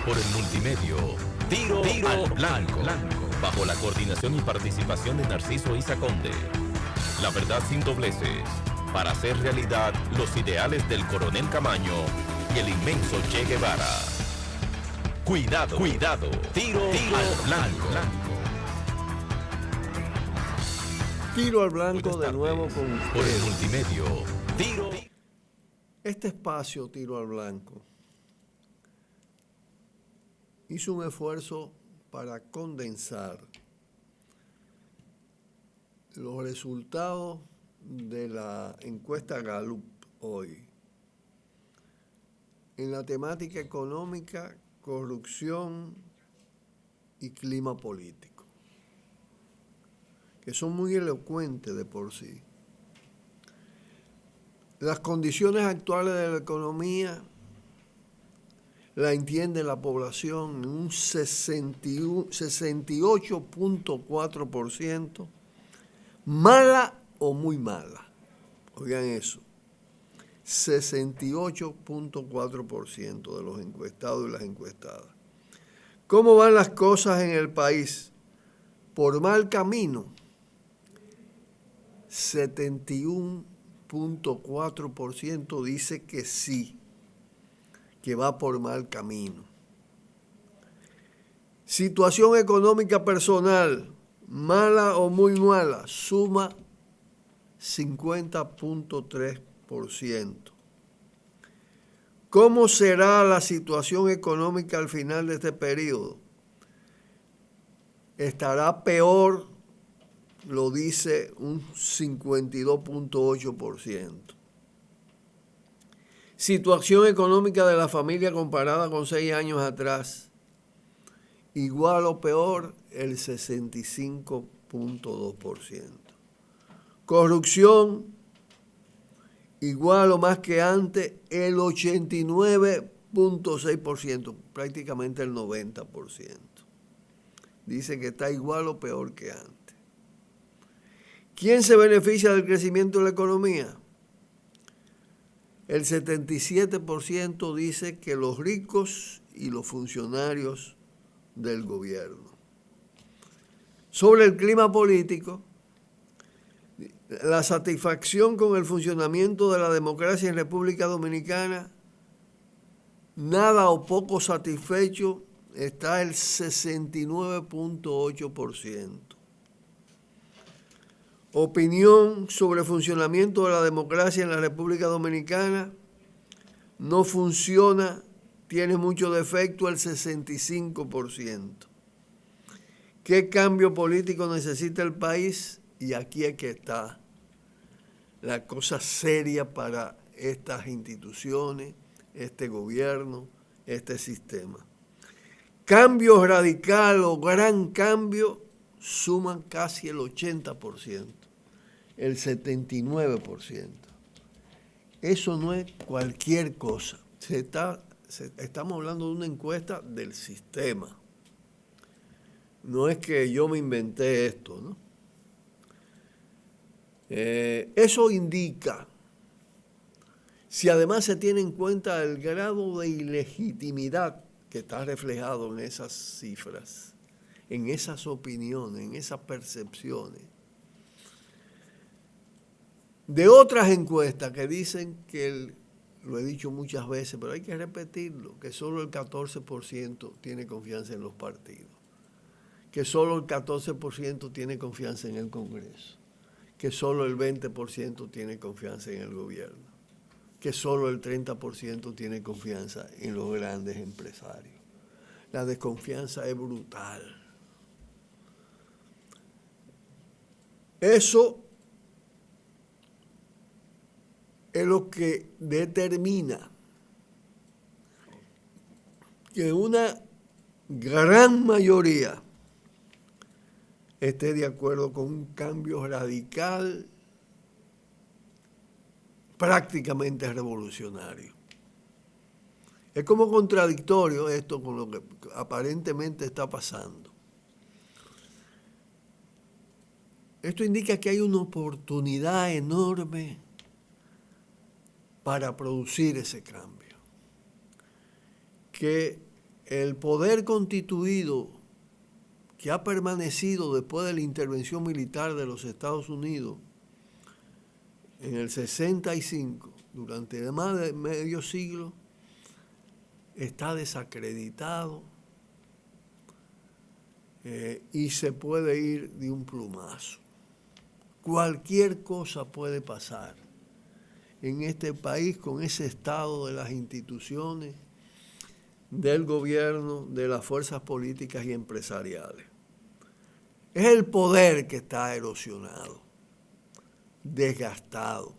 Por el multimedio, Tiro al Blanco. Bajo la coordinación y participación de Narciso Isa Conde. La verdad sin dobleces. Para hacer realidad los ideales del Coronel Camaño y el inmenso Che Guevara. Cuidado. Tiro al Blanco. Tiro al Blanco Buenas de tardes. nuevo con Por el ustedes. multimedio, Tiro. Este espacio, Tiro al Blanco, hizo un esfuerzo para condensar los resultados de la encuesta Gallup hoy en la temática económica, corrupción y clima político, que son muy elocuentes de por sí. Las condiciones actuales de la economía la entiende la población en un 68.4%, mala o muy mala. Oigan eso, 68.4% de los encuestados y las encuestadas. ¿Cómo van las cosas en el país? Por mal camino, 71.4% dice que sí, que va por mal camino. Situación económica personal, mala o muy mala, suma 50.3%. ¿Cómo será la situación económica al final de este periodo? Estará peor, lo dice un 52.8%. Situación económica de la familia comparada con 6 años atrás, igual o peor, el 65.2%. Corrupción, igual o más que antes, el 89.6%, prácticamente el 90%. Dice que está igual o peor que antes. ¿Quién se beneficia del crecimiento de la economía? El 77% dice que los ricos y los funcionarios del gobierno. Sobre el clima político, la satisfacción con el funcionamiento de la democracia en República Dominicana, nada o poco satisfecho, está el 69.8%. Opinión sobre el funcionamiento de la democracia en la República Dominicana, no funciona, tiene mucho defecto, el 65%. ¿Qué cambio político necesita el país? Y aquí es que está la cosa seria para estas instituciones, este gobierno, este sistema. Cambio radical o gran cambio suman casi el 80%, el 79%. Eso no es cualquier cosa. Estamos hablando de una encuesta del sistema. No es que yo me inventé esto, ¿no? Eso indica, si además se tiene en cuenta el grado de ilegitimidad que está reflejado en esas cifras, en esas opiniones, en esas percepciones, de otras encuestas que dicen que, lo he dicho muchas veces, pero hay que repetirlo, que solo el 14% tiene confianza en los partidos, que solo el 14% tiene confianza en el Congreso, que solo el 20% tiene confianza en el gobierno, que solo el 30% tiene confianza en los grandes empresarios. La desconfianza es brutal. Eso es lo que determina que una gran mayoría esté de acuerdo con un cambio radical, prácticamente revolucionario. Es como contradictorio esto con lo que aparentemente está pasando. Esto indica que hay una oportunidad enorme para producir ese cambio, que el poder constituido que ha permanecido después de la intervención militar de los Estados Unidos en el 65, durante más de medio siglo, está desacreditado y se puede ir de un plumazo. Cualquier cosa puede pasar en este país con ese estado de las instituciones, del gobierno, de las fuerzas políticas y empresariales. Es el poder que está erosionado, desgastado.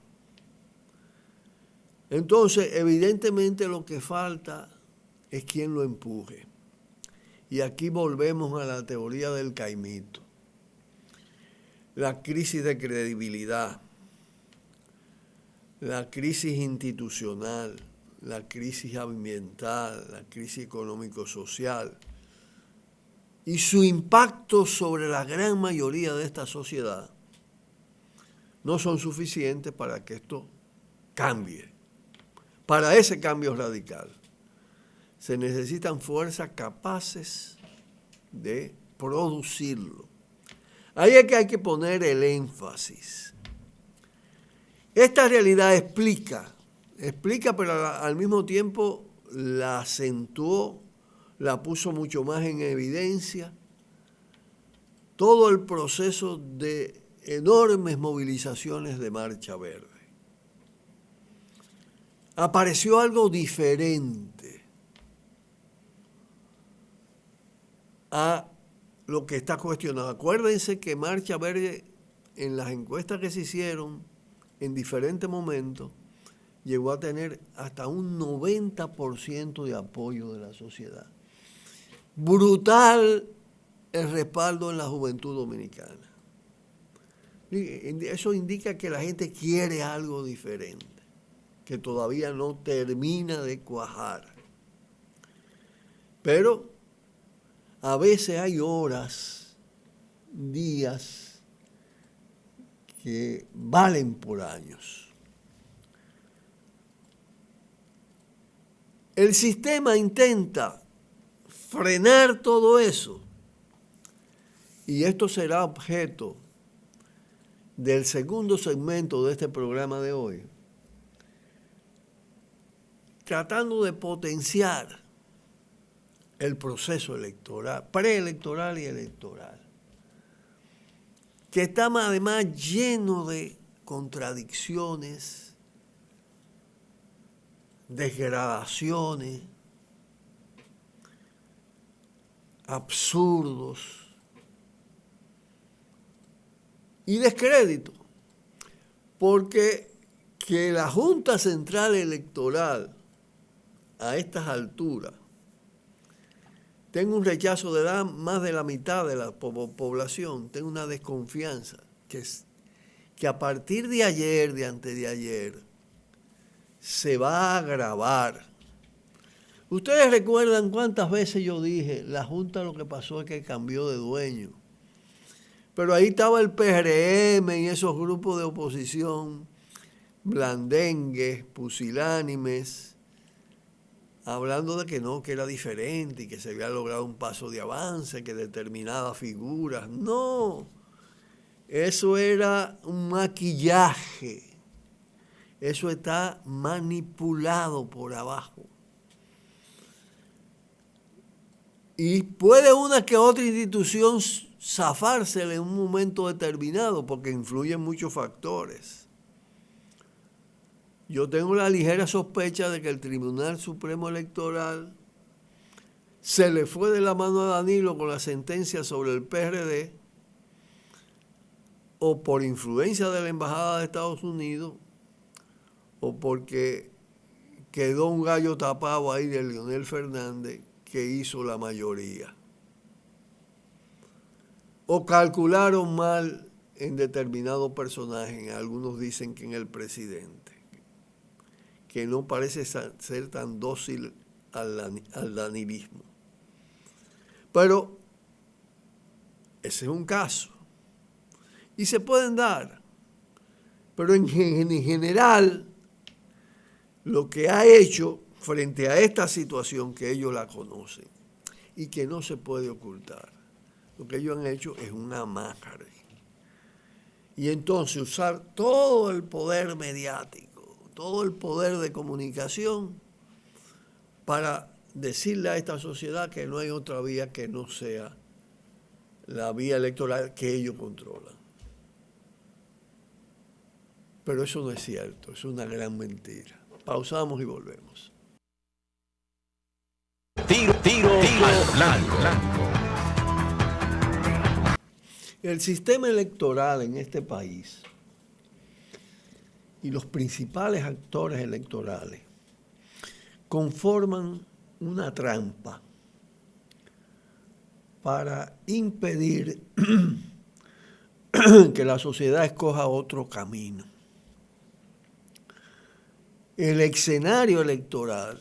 Entonces, evidentemente lo que falta es quien lo empuje. Y aquí volvemos a la teoría del caimito. La crisis de credibilidad, la crisis institucional, la crisis ambiental, la crisis económico-social y su impacto sobre la gran mayoría de esta sociedad no son suficientes para que esto cambie. Para ese cambio radical se necesitan fuerzas capaces de producirlo. Ahí es que hay que poner el énfasis. Esta realidad explica, pero al mismo tiempo la acentuó, la puso mucho más en evidencia, todo el proceso de enormes movilizaciones de Marcha Verde. Apareció algo diferente a lo que está cuestionado. Acuérdense que Marcha Verde, en las encuestas que se hicieron en diferentes momentos, llegó a tener hasta un 90% de apoyo de la sociedad. Brutal el respaldo en la juventud dominicana. Eso indica que la gente quiere algo diferente, que todavía no termina de cuajar. Pero a veces hay horas, días, que valen por años. El sistema intenta frenar todo eso, y esto será objeto del segundo segmento de este programa de hoy, tratando de potenciar el proceso electoral, preelectoral y electoral, que está además lleno de contradicciones, degradaciones, absurdos y descrédito, porque que la Junta Central Electoral a estas alturas tengo un rechazo de más de la mitad de la población, tengo una desconfianza que a partir de ayer, de antes de ayer, se va a agravar. Ustedes recuerdan cuántas veces yo dije, la Junta lo que pasó es que cambió de dueño. Pero ahí estaba el PRM y esos grupos de oposición, blandengues, pusilánimes, hablando de que no, que era diferente y que se había logrado un paso de avance, que determinadas figuras. No, eso era un maquillaje. Eso está manipulado por abajo. Y puede una que otra institución zafársele en un momento determinado porque influyen muchos factores. Yo tengo la ligera sospecha de que el Tribunal Supremo Electoral se le fue de la mano a Danilo con la sentencia sobre el PRD, o por influencia de la Embajada de Estados Unidos, o porque quedó un gallo tapado ahí de Leonel Fernández que hizo la mayoría. O calcularon mal en determinado personaje, algunos dicen que en el presidente, que no parece ser tan dócil al danilismo. Pero ese es un caso. Y se pueden dar. Pero en general, lo que ha hecho frente a esta situación, que ellos la conocen, y que no se puede ocultar. Lo que ellos han hecho es una masacre. Y entonces usar todo el poder mediático, todo el poder de comunicación para decirle a esta sociedad que no hay otra vía que no sea la vía electoral que ellos controlan. Pero eso no es cierto, es una gran mentira. Pausamos y volvemos. Tiro al blanco. El sistema electoral en este país y los principales actores electorales conforman una trampa para impedir que la sociedad escoja otro camino. El escenario electoral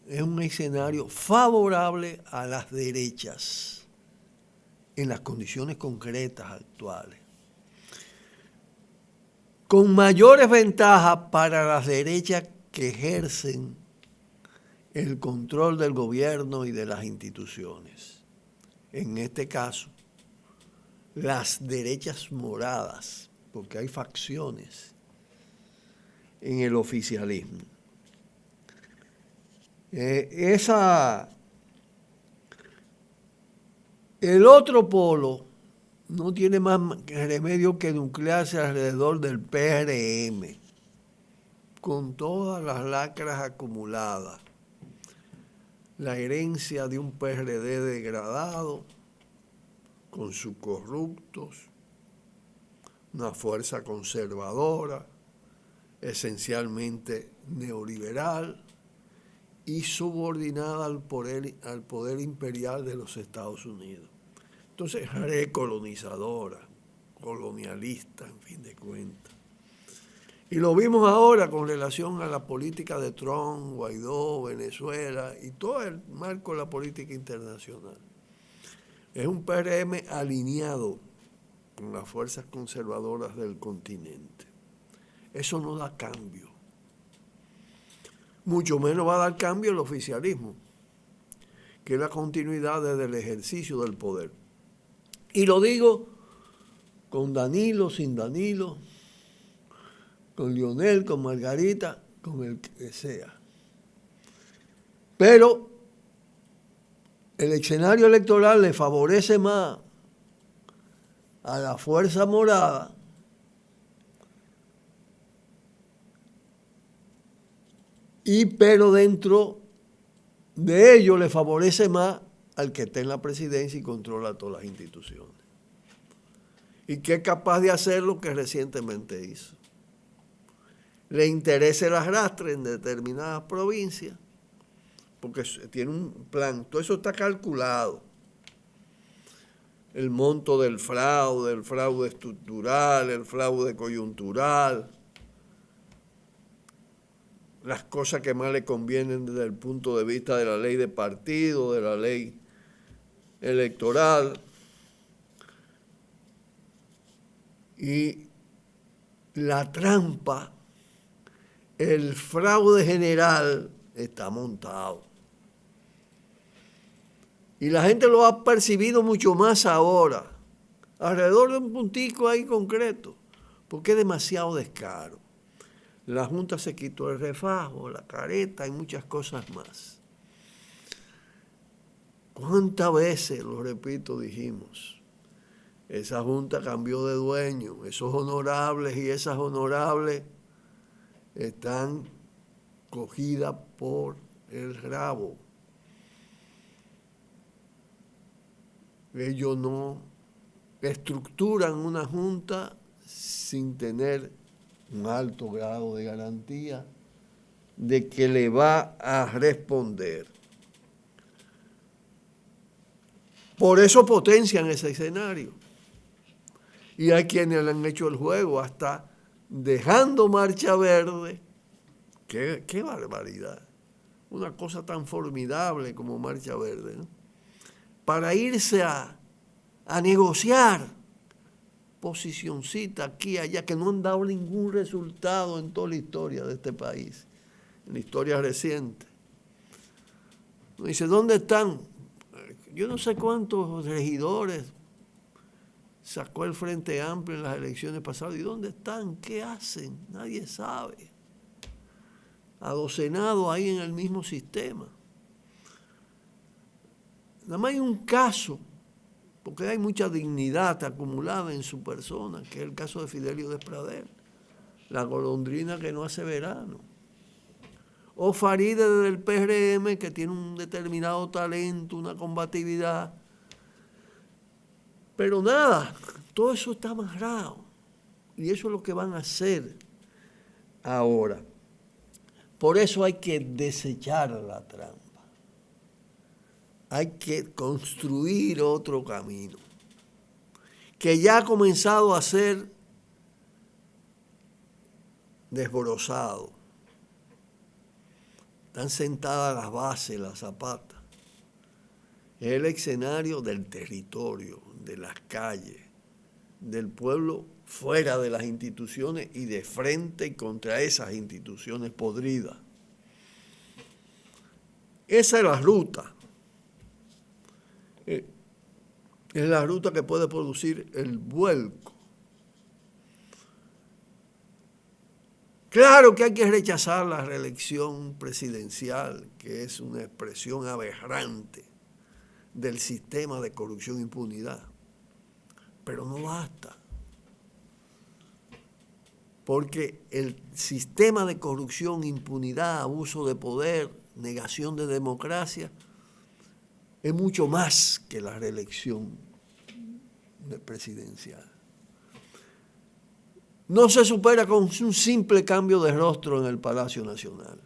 es un escenario favorable a las derechas en las condiciones concretas actuales, con mayores ventajas para las derechas que ejercen el control del gobierno y de las instituciones. En este caso, las derechas moradas, porque hay facciones en el oficialismo. El otro polo no tiene más remedio que nuclearse alrededor del PRM, con todas las lacras acumuladas. La herencia de un PRD degradado, con sus corruptos, una fuerza conservadora, esencialmente neoliberal y subordinada al poder imperial de los Estados Unidos. Entonces, recolonizadora, colonialista, en fin de cuentas. Y lo vimos ahora con relación a la política de Trump, Guaidó, Venezuela y todo el marco de la política internacional. Es un PRM alineado con las fuerzas conservadoras del continente. Eso no da cambio. Mucho menos va a dar cambio el oficialismo, que es la continuidad desde el ejercicio del poder. Y lo digo con Danilo, sin Danilo, con Lionel, con Margarita, con el que sea. Pero el escenario electoral le favorece más a la fuerza morada pero dentro de ello le favorece más al que está en la presidencia y controla todas las instituciones. Y que es capaz de hacer lo que recientemente hizo. Le interesa el arrastre en determinadas provincias, porque tiene un plan, todo eso está calculado. El monto del fraude, el fraude estructural, el fraude coyuntural, las cosas que más le convienen desde el punto de vista de la ley de partido, de la ley electoral. Y la trampa, el fraude general está montado. Y la gente lo ha percibido mucho más ahora, alrededor de un puntico ahí concreto, porque es demasiado descaro. La Junta se quitó el refajo, la careta y muchas cosas más. ¿Cuántas veces, lo repito, dijimos? Esa Junta cambió de dueño, esos honorables y esas honorables están cogidas por el rabo. Ellos no estructuran una Junta sin tener un alto grado de garantía de que le va a responder. Por eso potencian ese escenario. Y hay quienes le han hecho el juego hasta dejando marcha verde. ¡Qué barbaridad! Una cosa tan formidable como marcha verde, ¿no? Para irse a negociar posicioncita aquí y allá, que no han dado ningún resultado en toda la historia de este país, en la historia reciente. Dice, ¿dónde están? Yo no sé cuántos regidores sacó el Frente Amplio en las elecciones pasadas. ¿Y dónde están? ¿Qué hacen? Nadie sabe. Adocenados ahí en el mismo sistema. Nada más hay un caso, porque hay mucha dignidad acumulada en su persona, que es el caso de Fidelio Despradel, la golondrina que no hace verano. O Faride del PRM, que tiene un determinado talento, una combatividad. Pero nada, todo eso está amarrado. Y eso es lo que van a hacer ahora. Por eso hay que desechar la trampa. Hay que construir otro camino, que ya ha comenzado a ser desbrozado. Están sentadas las bases, las zapatas. Es el escenario del territorio, de las calles, del pueblo fuera de las instituciones y de frente y contra esas instituciones podridas. Esa es la ruta. Es la ruta que puede producir el vuelco. Claro que hay que rechazar la reelección presidencial, que es una expresión aberrante del sistema de corrupción e impunidad. Pero no basta. Porque el sistema de corrupción, impunidad, abuso de poder, negación de democracia, es mucho más que la reelección presidencial. No se supera con un simple cambio de rostro en el Palacio Nacional,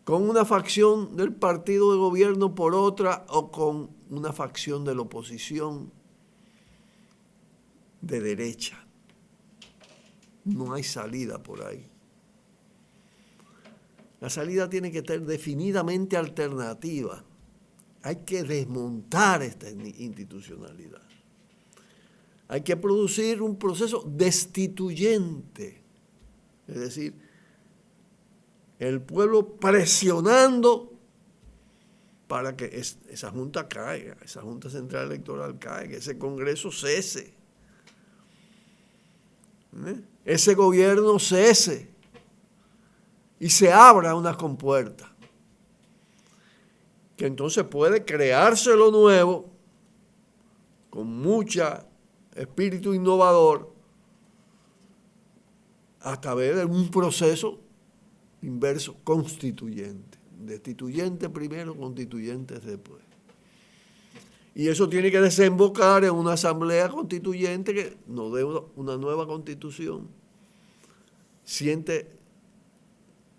con una facción del partido de gobierno por otra o con una facción de la oposición de derecha. No hay salida por ahí. La salida tiene que ser definidamente alternativa. Hay que desmontar esta institucionalidad. Hay que producir un proceso destituyente. Es decir, el pueblo presionando para que esa Junta caiga, esa Junta Central Electoral caiga, que ese Congreso cese, ese gobierno cese y se abra una compuerta, que entonces puede crearse lo nuevo con mucha espíritu innovador a través de un proceso inverso constituyente. Destituyente primero, constituyentes después. Y eso tiene que desembocar en una asamblea constituyente que nos dé una nueva constitución, siente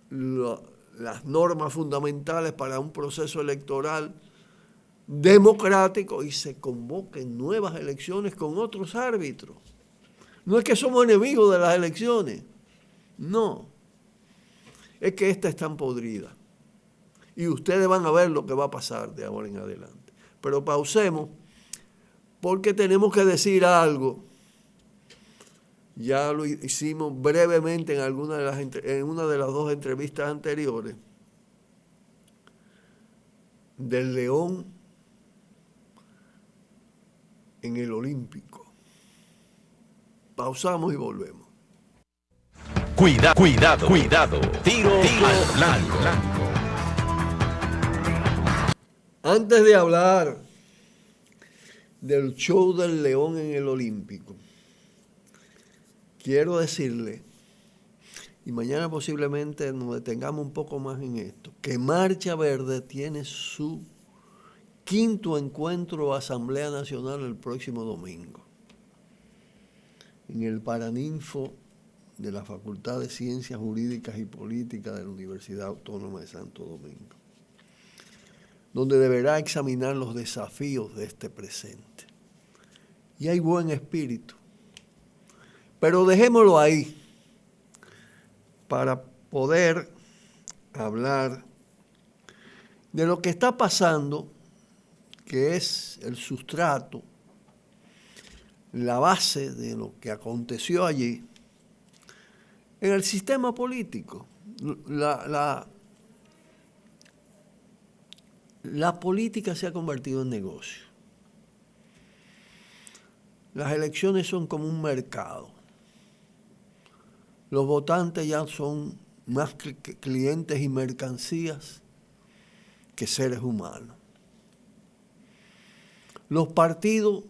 las normas fundamentales para un proceso electoral democrático y se convoquen nuevas elecciones con otros árbitros. No es que somos enemigos de las elecciones, no. Es que esta están podridas. Y ustedes van a ver lo que va a pasar de ahora en adelante. Pero pausemos, porque tenemos que decir algo. Ya lo hicimos brevemente en una de las dos entrevistas anteriores. Del León en el Olímpico. Pausamos y volvemos. Cuidado. Tiro al blanco. Antes de hablar del show del León en el Olímpico, quiero decirle, y mañana posiblemente nos detengamos un poco más en esto, que Marcha Verde tiene su 5º encuentro Asamblea Nacional el próximo domingo, en el Paraninfo de la Facultad de Ciencias Jurídicas y Políticas de la Universidad Autónoma de Santo Domingo, donde deberá examinar los desafíos de este presente. Y hay buen espíritu. Pero dejémoslo ahí para poder hablar de lo que está pasando, que es el sustrato, la base de lo que aconteció allí en el sistema la la política se ha convertido en negocio. Las elecciones son como un mercado. Los votantes ya son más clientes y mercancías que seres humanos. Los partidos,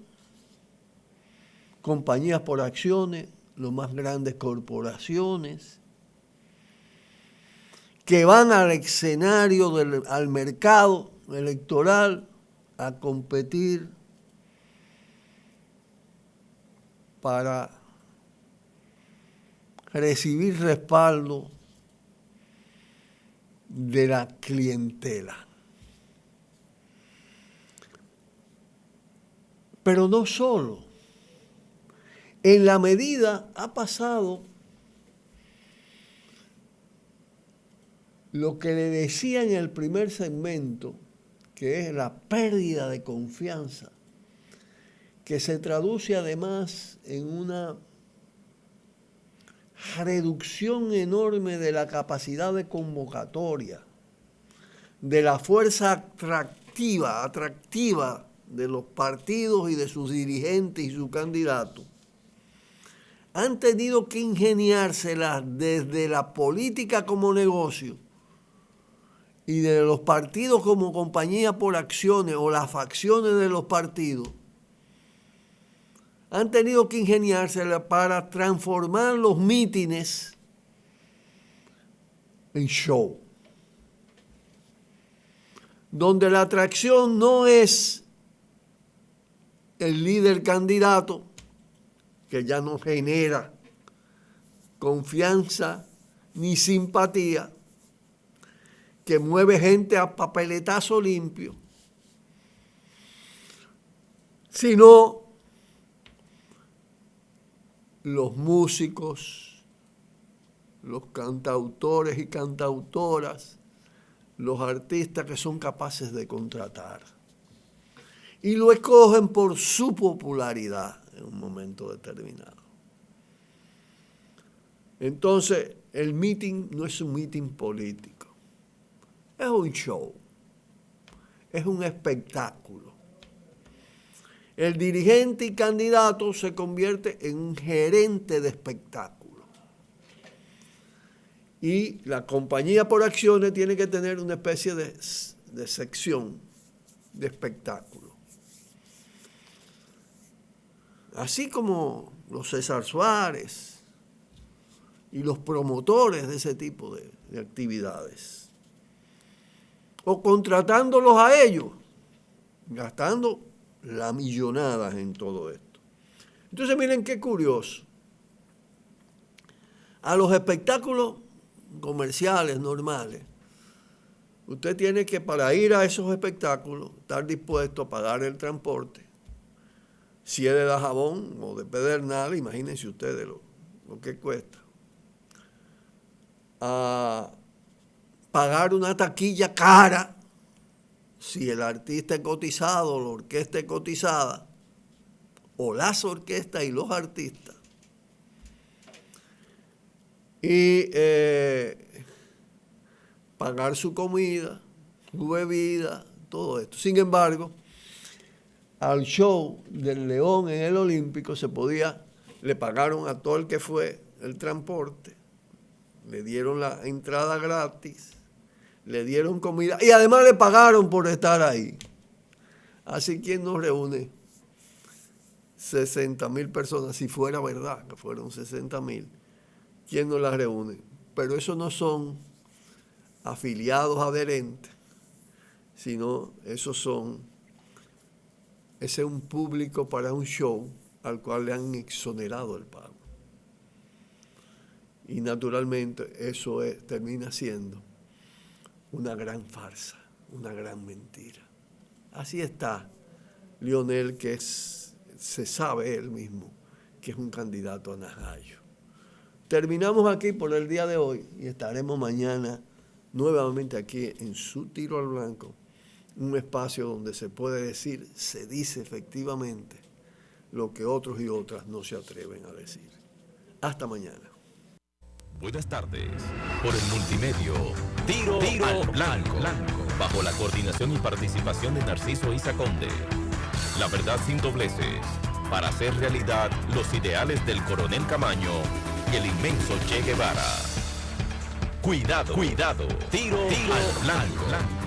compañías por acciones, las más grandes corporaciones, que van al escenario, al mercado electoral a competir para recibir respaldo de la clientela. Pero no solo. En la medida ha pasado lo que le decía en el primer segmento, que es la pérdida de confianza, que se traduce además en una reducción enorme de la capacidad de convocatoria, de la fuerza atractiva de los partidos y de sus dirigentes y sus candidatos. Han tenido que ingeniárselas desde la política como negocio y de los partidos como compañía por acciones o las facciones de los partidos. Han tenido que ingeniárselas para transformar los mítines en show, donde la atracción no es el líder candidato, que ya no genera confianza ni simpatía, que mueve gente a papeletazo limpio, sino los músicos, los cantautores y cantautoras, los artistas que son capaces de contratar. Y lo escogen por su popularidad en un momento determinado. Entonces, el meeting no es un meeting político, es un show, es un espectáculo. El dirigente y candidato se convierte en un gerente de espectáculo. Y la compañía por acciones tiene que tener una especie de sección de espectáculo. Así como los César Suárez y los promotores de ese tipo de actividades. O contratándolos a ellos, gastando las millonadas en todo esto. Entonces miren qué curioso. A los espectáculos comerciales normales, usted tiene que, para ir a esos espectáculos, estar dispuesto a pagar el transporte. Si es de Dajabón o de Pedernales, imagínense ustedes lo que cuesta. A pagar una taquilla cara, si el artista es cotizado, la orquesta es cotizada, o las orquestas y los artistas. Y pagar su comida, su bebida, todo esto. Sin embargo, al show del León en el Olímpico le pagaron a todo el que fue el transporte, le dieron la entrada gratis, le dieron comida y además le pagaron por estar ahí. Así, ¿quién nos reúne? 60,000 personas, si fuera verdad que fueron 60,000, ¿quién nos las reúne? Pero esos no son afiliados adherentes, sino ese es un público para un show al cual le han exonerado el pago. Y naturalmente eso termina siendo una gran farsa, una gran mentira. Así está Lionel, que se sabe él mismo que es un candidato a najayo. Terminamos aquí por el día de hoy y estaremos mañana nuevamente aquí en Su Tiro al Blanco, un espacio donde se puede decir, se dice efectivamente lo que otros y otras no se atreven a decir. Hasta mañana. Buenas tardes. Por el multimedio, Tiro al Blanco. Bajo la coordinación y participación de Narciso Isa Conde. La verdad sin dobleces. Para hacer realidad los ideales del Coronel Camaño y el inmenso Che Guevara. Cuidado, Tiro al Blanco.